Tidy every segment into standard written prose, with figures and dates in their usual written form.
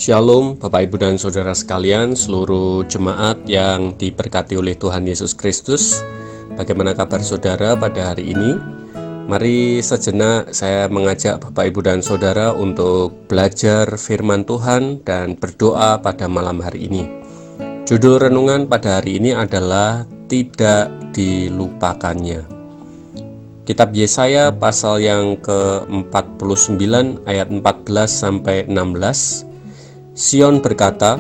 Shalom Bapak Ibu dan Saudara sekalian, seluruh jemaat yang diberkati oleh Tuhan Yesus Kristus. Bagaimana kabar saudara pada hari ini? Mari sejenak saya mengajak Bapak Ibu dan Saudara untuk belajar firman Tuhan dan berdoa pada malam hari ini. Judul renungan pada hari ini adalah Tidak Dilupakannya. Kitab Yesaya pasal yang ke-49 ayat 14 sampai 16. Sion berkata,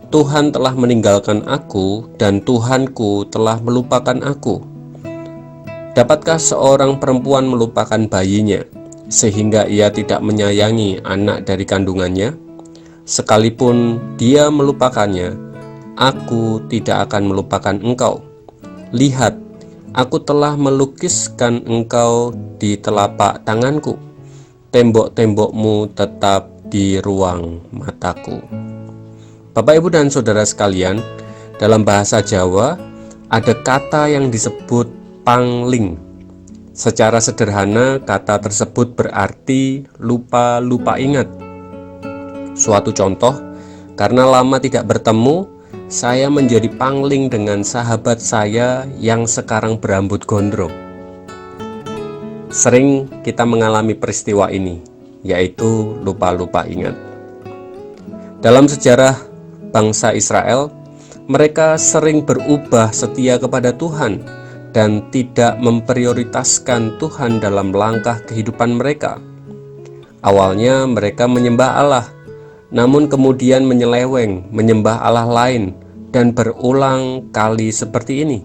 Tuhan telah meninggalkan aku dan Tuhanku telah melupakan aku. Dapatkah seorang perempuan melupakan bayinya, sehingga ia tidak menyayangi anak dari kandungannya? Sekalipun dia melupakannya, aku tidak akan melupakan engkau. Lihat, aku telah melukiskan engkau di telapak tanganku. Tembok-tembokmu tetap di ruang mataku. Bapak, Ibu, dan Saudara sekalian, dalam bahasa Jawa ada kata yang disebut pangling. Secara sederhana, kata tersebut berarti lupa ingat. Suatu contoh, karena lama tidak bertemu, saya menjadi pangling dengan sahabat saya yang sekarang berambut gondrong. Sering kita mengalami peristiwa ini, yaitu lupa ingat. Dalam sejarah bangsa Israel, mereka sering berubah setia kepada Tuhan dan tidak memprioritaskan Tuhan dalam langkah kehidupan mereka. Awalnya mereka menyembah Allah, namun kemudian menyeleweng, menyembah Allah lain, dan berulang kali seperti ini.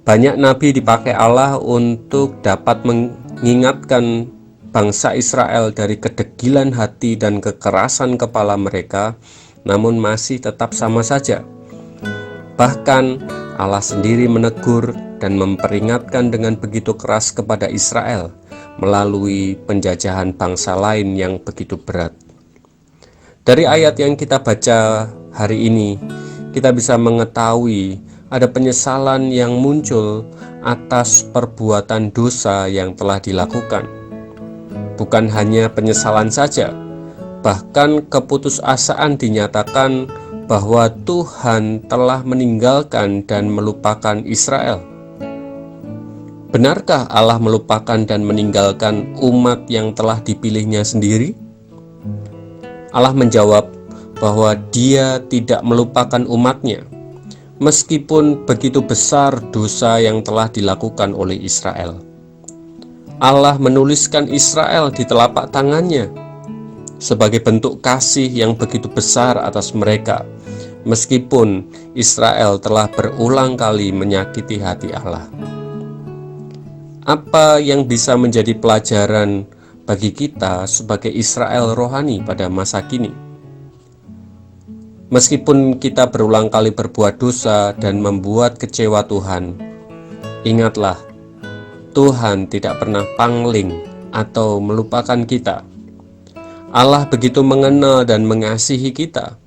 Banyak nabi dipakai Allah untuk dapat mengingatkan bangsa Israel dari kedegilan hati dan kekerasan kepala mereka, namun masih tetap sama saja. Bahkan Allah sendiri menegur dan memperingatkan dengan begitu keras kepada Israel melalui penjajahan bangsa lain yang begitu berat. Dari ayat yang kita baca hari ini, kita bisa mengetahui ada penyesalan yang muncul atas perbuatan dosa yang telah dilakukan. Bukan hanya penyesalan saja, bahkan keputusasaan dinyatakan bahwa Tuhan telah meninggalkan dan melupakan Israel. Benarkah Allah melupakan dan meninggalkan umat yang telah dipilihnya sendiri? Allah menjawab bahwa Dia tidak melupakan umatnya, meskipun begitu besar dosa yang telah dilakukan oleh Israel. Allah menuliskan Israel di telapak tangannya sebagai bentuk kasih yang begitu besar atas mereka, meskipun Israel telah berulang kali menyakiti hati Allah. Apa yang bisa menjadi pelajaran bagi kita sebagai Israel rohani pada masa kini? Meskipun kita berulang kali berbuat dosa dan membuat kecewa Tuhan, ingatlah, Tuhan tidak pernah pangling atau melupakan kita. Allah begitu mengenal dan mengasihi kita,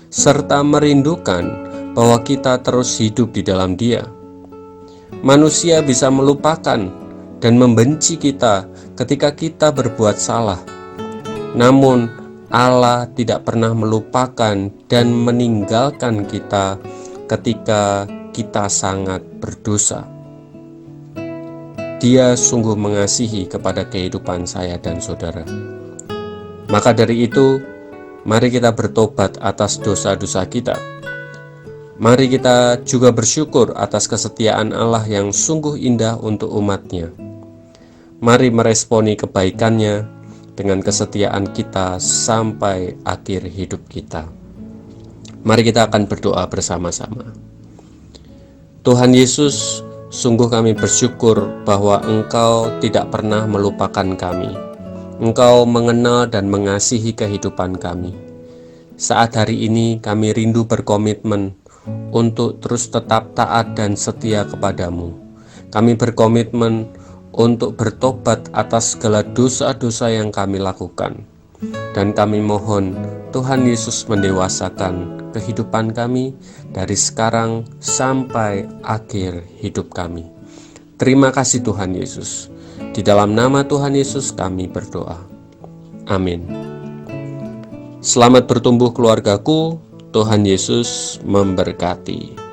serta merindukan bahwa kita terus hidup di dalam Dia. Manusia bisa melupakan dan membenci kita ketika kita berbuat salah. Namun, Allah tidak pernah melupakan dan meninggalkan kita ketika kita sangat berdosa. Dia sungguh mengasihi kepada kehidupan saya dan saudara. Maka dari itu, mari kita bertobat atas dosa-dosa kita. Mari kita juga bersyukur atas kesetiaan Allah yang sungguh indah untuk umatnya. Mari meresponi kebaikannya dengan kesetiaan kita sampai akhir hidup kita. Mari kita akan berdoa bersama-sama. Tuhan Yesus, sungguh kami bersyukur bahwa Engkau tidak pernah melupakan kami. Engkau mengenal dan mengasihi kehidupan kami. Saat hari ini kami rindu berkomitmen untuk terus tetap taat dan setia kepadamu. Kami berkomitmen untuk bertobat atas segala dosa-dosa yang kami lakukan. Dan kami mohon Tuhan Yesus mendewasakan kehidupan kami dari sekarang sampai akhir hidup kami. Terima kasih Tuhan Yesus. Di dalam nama Tuhan Yesus kami berdoa. Amin. Selamat bertumbuh keluargaku, Tuhan Yesus memberkati.